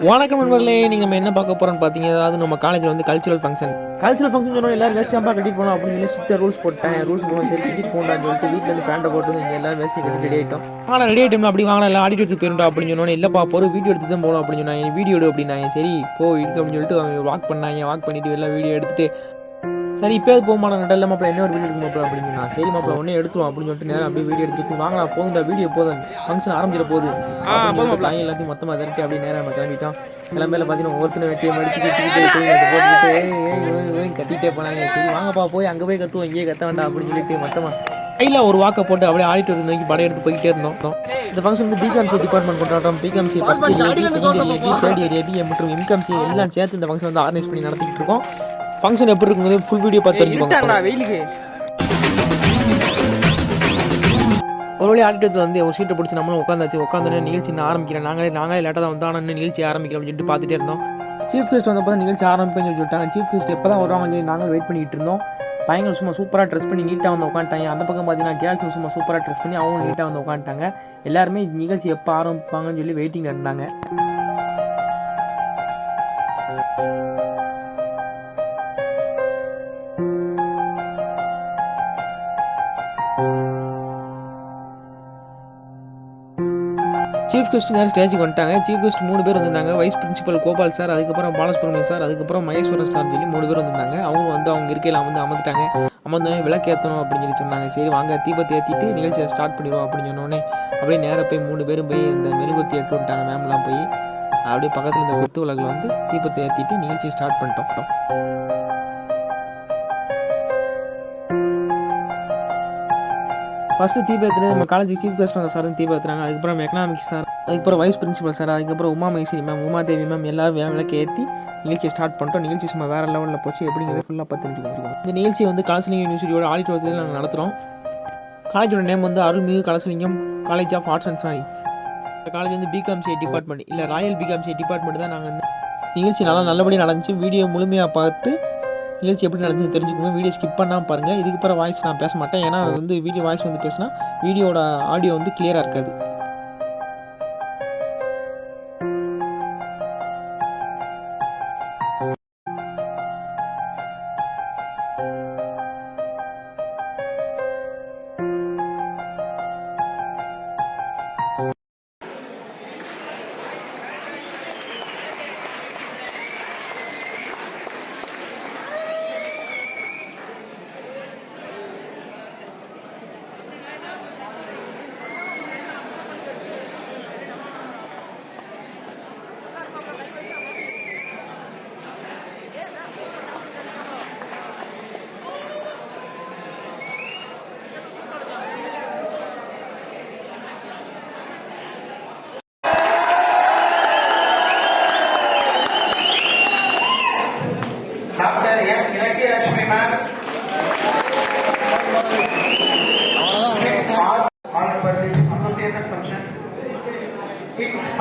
வணக்கம் நண்பர்களே, நீங்கள் நம்ம என்ன பார்க்க போகிறோம்னு பார்த்தீங்க. அதாவது நம்ம காலேஜில் வந்து கல்ச்சுரல் ஃபங்க்ஷன் சொன்னால் எல்லோரும் வேஸ்ட் ஜாம்பாக கட்டிட்டு போகணும் அப்படின்னு சொல்லி ஸ்ட்ரிக்டாக ரூல்ஸ் போட்டேன். ரூல்ஸ் போகணும், சரி கட்டிட்டு போகலான்னு சொல்லிட்டு வீட்டிலேருந்து பேண்டை போட்டு இங்கே எல்லோரும் வேஸ்ட்டு கட்டி ரெடி ஆகிட்டோம். ஆனால் ரெடி ஆகிட்டோம் அப்படி வாங்கலாம், எல்லாம் ஆடிட்டோருக்கு போயிருந்தோம் அப்படின்னு சொன்னோன்னே இல்லைப்பா ஒரு வீடியோ எடுத்து தான் போகணும் அப்படின்னு சொன்னாங்க. வீடியோ எடு அப்படின்னாங்க. சரி இருக்கு அப்படின்னு சொல்லிட்டு அவங்க வாக் பண்ணாங்க. வாக் பண்ணிவிட்டு எல்லாம் வீடியோ எடுத்துகிட்டு சரி இப்போ போக மாட்டோம் நட்டல மாப்பிள்ள என்ன ஒரு வீடியோ எடுக்க மாப்பிள்ள அப்படின்னு நான் சரி மாப்பிள்ள ஒன்றே எடுத்துருவோம் அப்படின்னு சொல்லிட்டு நேரம் அப்படியே வீடியோ எடுத்துட்டு வாங்கடா போதுண்டா வீடியோ போதும் ஃபங்க்ஷன் ஆரம்பிக்கிற போது தாய் எல்லாத்தையும் மொத்தமாக திரட்டி அப்படியே நேரம் நம்ம கிளம்பிட்டோம். கிளம்பியில் பார்த்தீங்கன்னா ஒவ்வொருத்தரும் வெட்டியை மடிச்சு கட்டிகிட்டே போனாங்க. சரி வாங்கப்பா போய் அங்கே போய் கற்றுவோம் இங்கேயே கத்த வேண்டாம் அப்படின்னு சொல்லிட்டு மொத்தமாக கையில் ஒரு வாக்கை போட்டு அப்படியே ஆடிட்டோர் நோக்கி படம் எடுத்து போய்கிட்டே இருந்தோம். இந்த ஃபங்க்ஷன் வந்து பிகாம்சி டிபார்ட்மெண்ட் கொண்டாட்டம். BCom C first year AB, second year AB, third year AB மற்றும் எம்காம்சி எல்லாம் சேர்த்து இந்த ஃபங்க்ஷன் வந்து ஆர்கனைஸ் பண்ணி நடத்திக்கிட்டு இருக்கோம். ஃபங்க்ஷன் எப்படி இருக்குங்கிறது ஃபுல் வீடியோ பார்த்து தெரிஞ்சுக்கோங்க. வெயிலுக்கு ஒரு வழி ஆடிட்டத்தில் வந்து ஒரு சீட்டை பிடிச்சி நம்மளும் உட்காந்தோன்னே நிகழ்ச்சி ஆரம்பிக்கிறேன். நாங்களே லேட்டாக தான் வந்தோம், ஆனால் நிகழ்ச்சி ஆரம்பிக்கிறோம் அப்படின்னு சொல்லிட்டு பார்த்துட்டே இருந்தோம். சீஃப் கெஸ்ட் வந்தப்போ தான் நிகழ்ச்சி ஆரம்பிப்பேன்னு சொல்லிட்டாங்க. சீஃப் கெஸ்ட் எப்போ தான் வருவாங்கன்னு சொல்லி நாங்கள் வெயிட் பண்ணிட்டு இருந்தோம். பையங்க சும்மா சூப்பராக ட்ரெஸ் பண்ணி நீட்டாக வந்து உட்காந்துட்டாங்க. அந்த பக்கம் பார்த்தீங்கன்னா கேர்ள்ஸ் சும்மா சூப்பராக ட்ரெஸ் பண்ணி அவங்க நீட்டாக வந்து உட்காந்துட்டாங்க. எல்லாருமே நிகழ்ச்சி எப்போ ஆரம்பிப்பாங்கன்னு சொல்லி வெயிட்டிங்கில் இருந்தாங்க. சீஃப் கெஸ்ட் நேரம் ஸ்டேஜுக்கு வந்துட்டாங்க. சீஃப் கெஸ்ட் 3 பேர் வந்திருந்தாங்க. வைஸ் பிரின்சிபல் கோபால் சார், அதுக்கப்புறம் பாலசுப்ரமணியம் சார், அதுக்கப்புறம் மகேஸ்வரன் சார் சொல்லி 3 பேர் வந்திருந்தாங்க. அவங்க வந்து அவங்க இருக்கையில் வந்து அமர்ந்துட்டாங்க. அமர்ந்தோடனே விளக்கேற்றணும் அப்படின்னு சொல்லி சொன்னாங்க. சரி வாங்க தீபத்தை ஏற்றிட்டு நிகழ்ச்சியை ஸ்டார்ட் பண்ணிடுவோம் அப்படின்னு சொன்னோடனே அப்படியே நேராக போய் 3 பேரும் போய் இந்த மெழுகுவத்தி ஏற்று விட்டாங்க. மேம்லாம் போய் அப்படியே பக்கத்தில் இந்த குத்து விளக்கில் வந்து தீபத்தை ஏற்றிட்டு நிகழ்ச்சியை ஸ்டார்ட் பண்ணிட்டோம். ஃபஸ்ட்டு தீபத்துலேருந்து நம்ம காலேஜ் சீஃப் கெஸ்ட் வந்த சார் தீபத்துறாங்க. அதுக்கப்புறம் எக்கனாமிக்ஸ் சார், அதுக்கப்புறம் வைஸ் பிரின்சிபல் சார், அதுக்கப்புறம் உமா மகேஸ்வரி மேம், உமாதேவி மேம் எல்லாரும் விளக்கு ஏற்றி நிகழ்ச்சியை ஸ்டார்ட் பண்ணிட்டோம். நிகழ்ச்சி சும்மா வேறு லெவலில் போச்சு. எப்படிங்கிறது ஃபுல்லாக பார்த்து தெரிஞ்சுக்கோங்க. இந்த நிகழ்ச்சியை வந்து கலசலிங்கம் யூனிவர்சிட்டியோட ஆடிட்டோரியத்தில் நாங்கள் நடத்துகிறோம். காலேஜோட நேம் வந்து Arulmigu Kalasalingam college of arts and science. College வந்து பிகாம்சி டிபார்ட்மெண்ட் இல்லை ராயல் பிகாம்சி டிபார்ட்மெண்ட் தான். நாங்கள் வந்து நிகழ்ச்சி நல்லபடியாக நடந்துச்சு. வீடியோ முழுமையாக பார்த்து நிகழ்ச்சி எப்படி நடந்துச்சு தெரிஞ்சுக்கோங்க. வீடியோ ஸ்கிப் பண்ணாமல் பாருங்கள். இதுக்கு அப்புறம் வாய்ஸ் நான் பேச மாட்டேன், ஏன்னா வந்து வீடியோ வாய்ஸ் வந்து பேசினா வீடியோட ஆடியோ வந்து கிளியராக இருக்காது.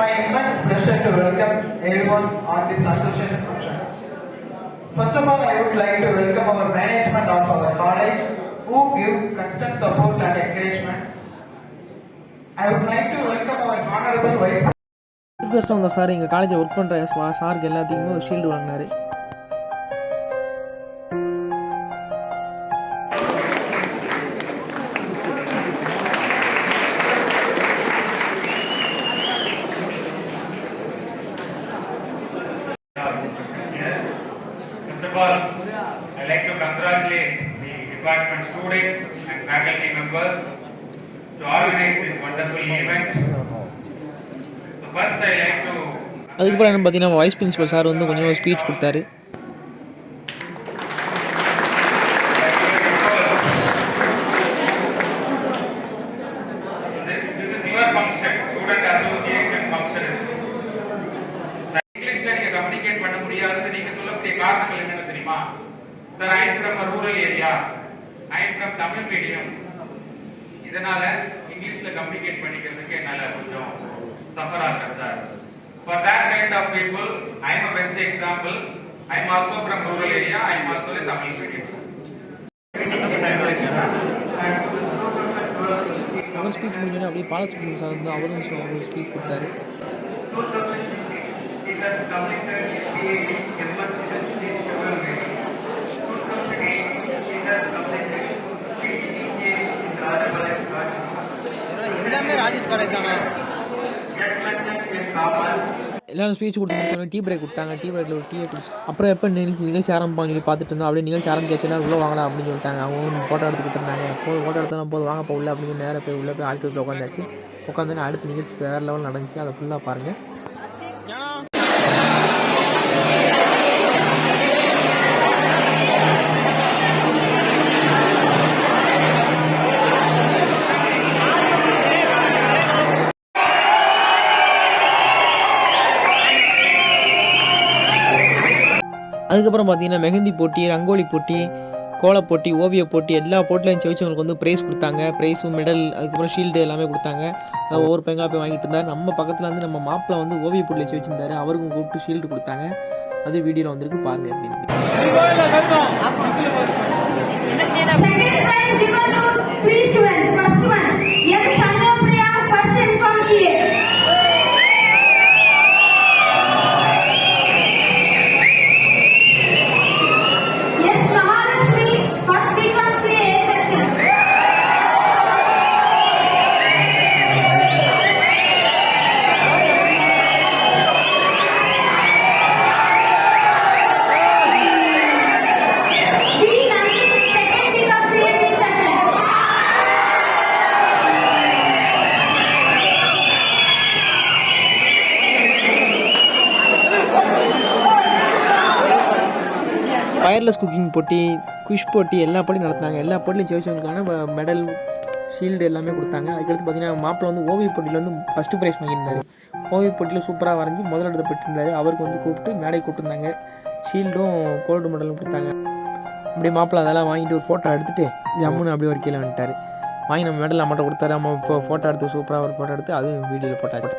My immense pleasure to welcome everyone on this association function. First of all, I would like to welcome our management of our college who give constant support and encouragement. I would like to welcome our honorable vice president. Sir எங்கள் காலேஜில் work பண்ணுற சாருக்கு எல்லாத்துக்குமே ஒரு shield வாங்கினார். First of all, I like to congratulate the department students and faculty members to organize this wonderful event. So first I like to அதுக்கப்புறம் என்ன பார்த்தீங்கன்னா வைஸ் பிரின்சிபல் சார் வந்து கொஞ்சம் ஸ்பீச் கொடுத்தாரு. This is your function, student association function. இங்கிலீஷ்ல நீங்க communicate பண்ண முடியாதுன்னு நீங்க சொல்லக்கூடிய காரணங்கள் என்னன்னு தெரியுமா? Sir I am from a rural area, I am from Tamil medium. இதனால இங்கிலீஷ்ல கம்யூனிகேட் பண்ணிக்கிறதுக்கு என்னால கொஞ்சம் சஃபர் ஆகுறேன் சார். For that kind of people, I am a best example. I am also from rural area, I am also a Tamil medium. அவர் speech முடிஞ்சோடனே அப்படியே பாலசுப்ரமணியம் சார் வந்து அவரும் ஸ்பீச் கொடுத்தாரு. It has completed PhD emergency development. 2008, it has completed PhD in Rajabalai College. எல்லாமே Rajesh college தானா? Get mentioned in common. எல்லாரும் speech கொடுத்து டீ பிரேக் விட்டாங்க. டீ பிரேக்கில் ஒரு டீயை குடிச்சு அப்புறம் எப்போ நிகழ்ச்சி ஆரம்பிப்பாங்க சொல்லி பார்த்துட்டு இருந்தோம். அப்படியே நிகழ்ச்சி ஆரம்பிச்சாச்சுன்னா உள்ளே வாங்கலாம் அப்படின்னு சொல்லிட்டாங்க. அவங்க ஃபோட்டோ எடுத்துக்கிட்டு இருந்தாங்க. ஃபோட்டோ எடுத்தாலும் போது வாங்க உள்ள அப்படின்னு சொல்லி நேராக போய் உள்ளே போய் ஆடிட்டோரியில் உட்காந்தாச்சு. உட்காந்து அடுத்த நிகழ்ச்சி வேறு லெவல் நடந்துச்சு. அதை ஃபுல்லாக பாருங்கள். அதுக்கப்புறம் பார்த்தீங்கன்னா மெஹந்தி போட்டி, ரங்கோலி போட்டி, கோலப் போட்டி, ஓவிய போட்டி எல்லா போட்டிலையும் ஜெயிச்சவங்களுக்கு வந்து ப்ரைஸ் கொடுத்தாங்க. ப்ரைஸும் மெடல் அதுக்கப்புறம் ஷீல்டு எல்லாமே கொடுத்தாங்க. அதை ஒவ்வொரு பையங்களாக போய் வாங்கிட்டு இருந்தார். நம்ம பக்கத்தில் வந்து நம்ம மாப்பிள்ள வந்து ஓவிய போட்டியில் ஜெயிச்சிருந்தாரு. அவருக்கும் கூப்பிட்டு ஷீல்டு கொடுத்தாங்க. அது வீடியோவில் வந்திருக்கு பாருங்க அப்படின்னு. ஃபயர்லெஸ் குக்கிங் போட்டி, குஷ் போட்டி எல்லா போட்டியும் நடத்துனாங்க. எல்லா போட்டிலையும் ஜெயிச்சவங்களுக்கான மெடல் ஷீல்டு எல்லாமே கொடுத்தாங்க. அதுக்கடுத்து பார்த்தீங்கன்னா மாப்பிள்ள வந்து ஓவிய போட்டியில் வந்து ஃபஸ்ட்டு ப்ரைஸ் வாங்கியிருந்தார். ஓவிய போட்டியில் சூப்பராக வரைஞ்சி முதலிடத்தை பெற்றிருந்தார். அவருக்கு வந்து கூப்பிட்டு மேடை கூப்பிட்டுருந்தாங்க. ஷீல்டும் கோல்டு மெடலும் கொடுத்தாங்க. அப்படியே மாப்பிள்ள அதெல்லாம் வாங்கிட்டு ஒரு ஃபோட்டோ எடுத்துகிட்டு ஜம்முன்னு அப்படியே ஒரு கீழே வந்துட்டார். வாங்கி நம்ம மெடல் நம்மகிட்ட கொடுத்தாரு. நம்ம இப்போ ஃபோட்டோ எடுத்து சூப்பராக ஒரு ஃபோட்டோ எடுத்து அதுவும் வீடியோவில் போட்டாச்சு.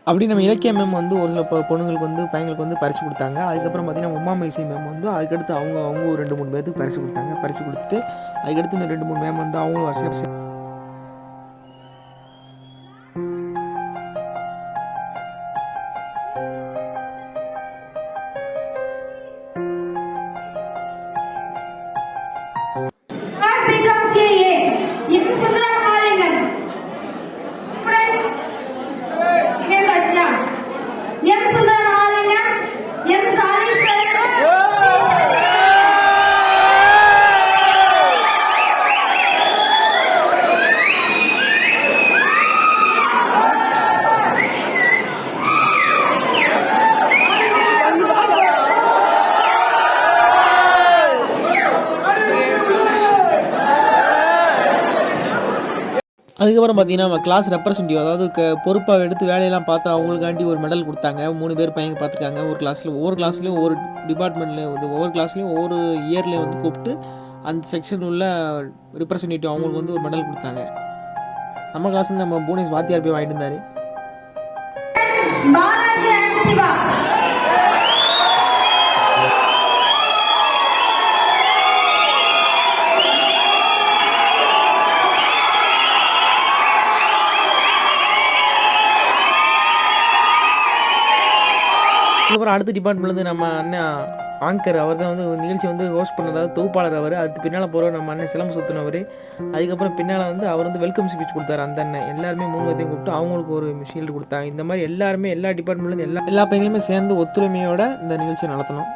அப்படி நம்ம இலக்கிய மேம் வந்து ஒரு சில பொண்ணுங்களுக்கு வந்து பையங்களுக்கு வந்து பரிசு கொடுத்தாங்க. அதுக்கப்புறம் பார்த்தீங்கன்னா உமா மைசி மேம் வந்து அதுக்கடுத்து அவங்க ஒரு 2-3 பேருக்கு பரிசு கொடுத்தாங்க. பரிசு கொடுத்துட்டு அதுக்கடுத்து இந்த 2-3 மேம் வந்து அவங்களும் வருஷம் அதுக்கப்புறம் பார்த்தீங்கன்னா நம்ம கிளாஸ் ரெப்ரசன்டேட்டிவ், அதாவது பொறுப்பாக எடுத்து வேலையெல்லாம் பார்த்து அவங்களுக்காண்டி ஒரு மெடல் கொடுத்தாங்க. 3 பேர் பையங்க பார்த்துருக்காங்க. ஒவ்வொரு கிளாஸ்லேயும் ஒவ்வொரு டிபார்ட்மெண்ட்லேயும் வந்து ஒவ்வொரு கிளாஸ்லேயும் ஒவ்வொரு இயர்லேயும் வந்து கூப்பிட்டு அந்த செக்ஷன் உள்ள ரெப்ரசன்டேட்டிவ் அவங்களுக்கு வந்து ஒரு மெடல் கொடுத்தாங்க. நம்ம கிளாஸ்லேருந்து நம்ம புவனேஷ் வாத்தியார் போய் வாங்கிட்டு இருந்தார். அதுக்கப்புறம் அடுத்த டிபார்ட்மெண்ட்லேருந்து நம்ம அண்ணன் ஆங்கர் அவர் தான் வந்து நிகழ்ச்சி வந்து ஹோஸ்ட் பண்ணதாவது தொகுப்பாளர் அவர். அதுக்கு பின்னால் போகிற நம்ம அண்ணன் சிலம்பு சுற்றினவர். அதுக்கப்புறம் பின்னால் வந்து அவர் வந்து வெல்கம் ஸ்பீச் கொடுத்தாரு. அந்த அண்ணன் எல்லாருமே 3 பேர்த்தையும் கூப்பிட்டு அவங்களுக்கு ஒரு ஷீல்டு கொடுத்தாங்க. இந்த மாதிரி எல்லாருமே எல்லா டிபார்ட்மெண்ட்லேருந்து எல்லா பையங்களுமே சேர்ந்து ஒத்துழைமையோட இந்த நிகழ்ச்சியை நடத்தணும்.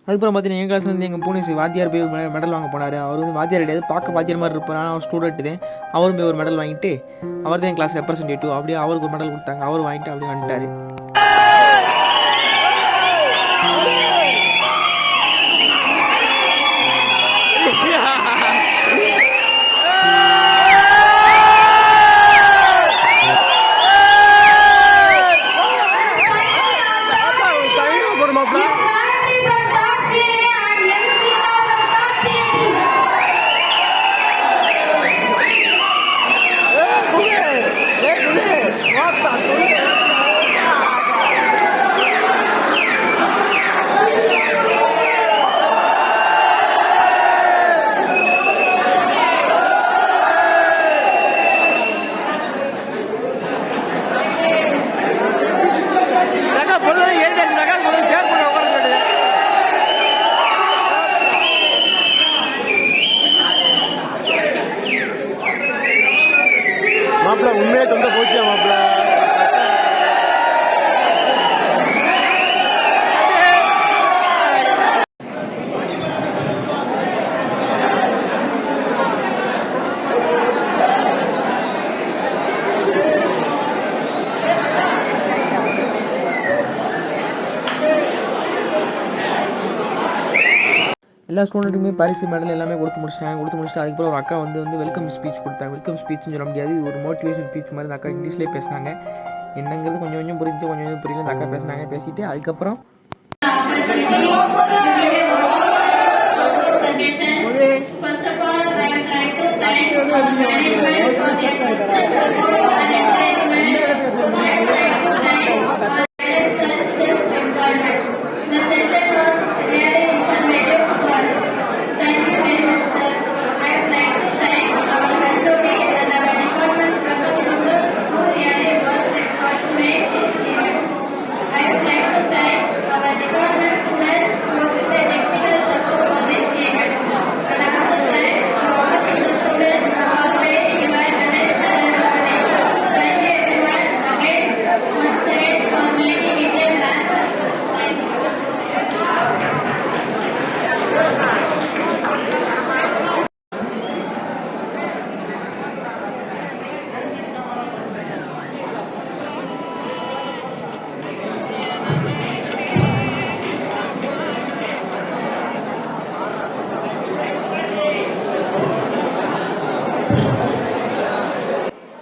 அதுக்கப்புறம் பார்த்தீங்கன்னா எங்கள் கிளாஸ்லேருந்து எங்கள் புவனேஷ் வாத்தியார் போய் மெடல் வாங்க போனார். அவர் வந்து வாத்தியார் கிடையாது, பார்க்க வாத்தியார் மாதிரி இருப்பார், ஆனால் அவர் ஸ்டூடெண்ட் தான். அவரும் போய் ஒரு மெடல் வாங்கிட்டு அவர் தான் என் கிளாஸ் ரெப்ரசன்டேட்டிவ். அப்படியே அவருக்கு ஒரு மெடல் கொடுத்தாங்க. அவர் வாங்கிட்டு அப்படியே வந்துட்டார். எல்லா ஸ்டூடெண்ட்டுக்குமே பரிசு மெடல் எல்லாமே கொடுத்து முடிச்சுட்டு அதுக்கப்புறம் ஒரு அக்கா வந்து வெல்கம் ஸ்பீச் கொடுத்தாங்க. வெல்கம் ஸ்பீச்னு சொல்ல முடியாது, ஒரு மோட்டிவேஷன் ஸ்பீச் மாதிரி. அந்த அக்கா இங்கிலீஷ்லேயே பேசினாங்க. என்னங்கிறது கொஞ்சம் கொஞ்சம் புரிஞ்சு, கொஞ்சம் கொஞ்சம் புரியல. அந்த அக்கா பேசிட்டு அதுக்கப்புறம்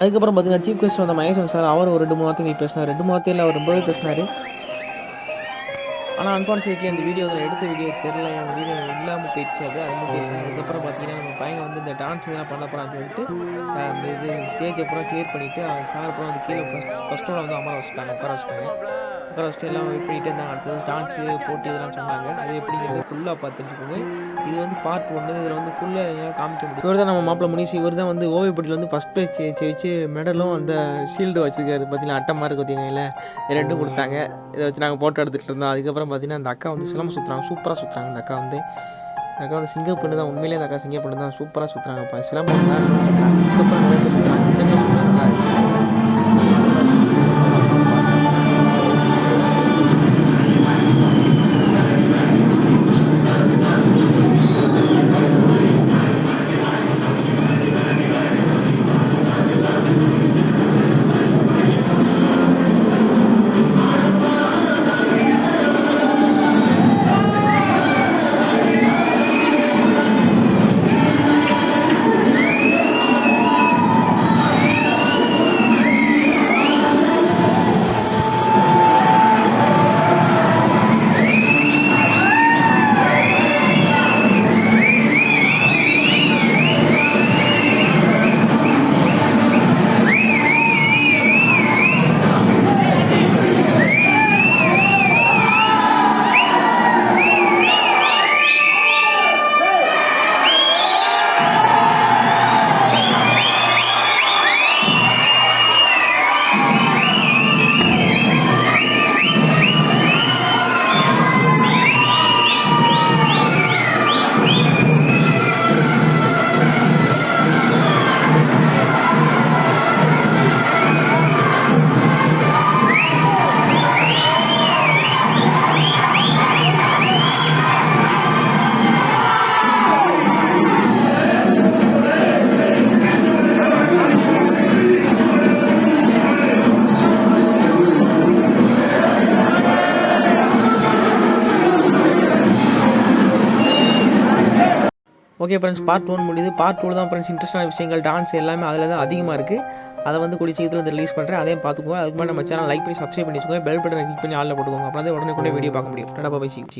அதுக்கப்புறம் பார்த்தீங்கன்னா சீஃப் கெஸ்ட் வந்த மகேஸ்வரன் சார், அவர் ஒரு 2-3 வார்த்தைகள் பேசினார். 2-3 வார்த்தையில் அவர் ரொம்பவே பேசினார். ஆனால் அன்ஃபார்ச்சுனேட்லி அந்த வீடியோ எடுத்த வீடியோ தெரில, அந்த வீடியோ இல்லாமல் போயிடுச்சு. அதுவும் தெரியல. அதுக்கப்புறம் பார்த்தீங்கன்னா நம்ம பையன் வந்து இந்த டான்ஸ் இதெல்லாம் பண்ண போகிறான்னு சொல்லிட்டு இது ஸ்டேஜ் அப்புறம் கிளியர் பண்ணிவிட்டு சார் அப்புறம் வந்து கீழே ஃபஸ்ட்டோட வந்து உட்கார வச்சுட்டு எல்லாம் வெயிட் பண்ணிகிட்டே இருந்தாங்க. அடுத்தது டான்ஸு போட்டி இதெல்லாம் சொன்னாங்க. அது எப்படிங்கிறது ஃபுல்லாக பார்த்து தெரிஞ்சுக்கோங்க. இது வந்து பார்ட் 1. இதில் வந்து ஃபுல்லாக எல்லாம் காமிக்க முடியும். இவர் தான் நம்ம மாப்பிள்ளை முனிஷ். இவர் தான் வந்து ஓவிய போட்டியில் வந்து ஃபஸ்ட் ப்ரைஸ் ஜெயிச்சு மெடலும் அந்த ஷீல்டு வச்சுருக்காரு. பார்த்தீங்கன்னா அட்டமாக இருக்குது பார்த்தீங்களா, இது 2 கொடுத்தாங்க. இதை வச்சு நாங்கள் ஃபோட்டோ எடுத்துகிட்டு இருந்தோம். அதுக்கப்புறம் பார்த்தீங்கன்னா அந்த அக்கா வந்து சிலம்பம் சுற்றுறாங்க, சூப்பராக சுற்றுறாங்க. அந்த அக்கா வந்து சிங்கம் பண்ணு தான், உண்மையிலே அந்த அக்கா சிங்கம் பண்ணு தான், சூப்பராக சுற்றுறாங்க. சிலம்பம் தான் சுற்றுறாங்க. அதுக்கப்புறம் நிறைய பேர் சுற்றுறாங்க. இந்த நல்லா இருந்துச்சு. ஓகே ஃப்ரெண்ட்ஸ், பார்ட் 1 முடியுது. பார்ட் 2 தான் ஃப்ரெண்ட்ஸ் இன்ட்ரெஸ்டான விஷயங்கள், டான்ஸ் எல்லாமே அதில் தான் அதிகமாக இருக்குது. அதை வந்து கூடிய சீக்கிரத்தில் வந்து ரிலீஸ் பண்ணுறேன். அதையும் பார்த்துக்கோங்க. அதுக்கு முன்னாடி நம்ம சேனல் லைக் பண்ணி சப்ஸ்கிரைப் பண்ணி வச்சுக்கோங்க. பெல் பட்டனை கிளிக் பண்ணி ஆளில் போட்டுக்கோங்க. அப்புறம் உடனே வீடியோ பார்க்க முடியும். Tata bye.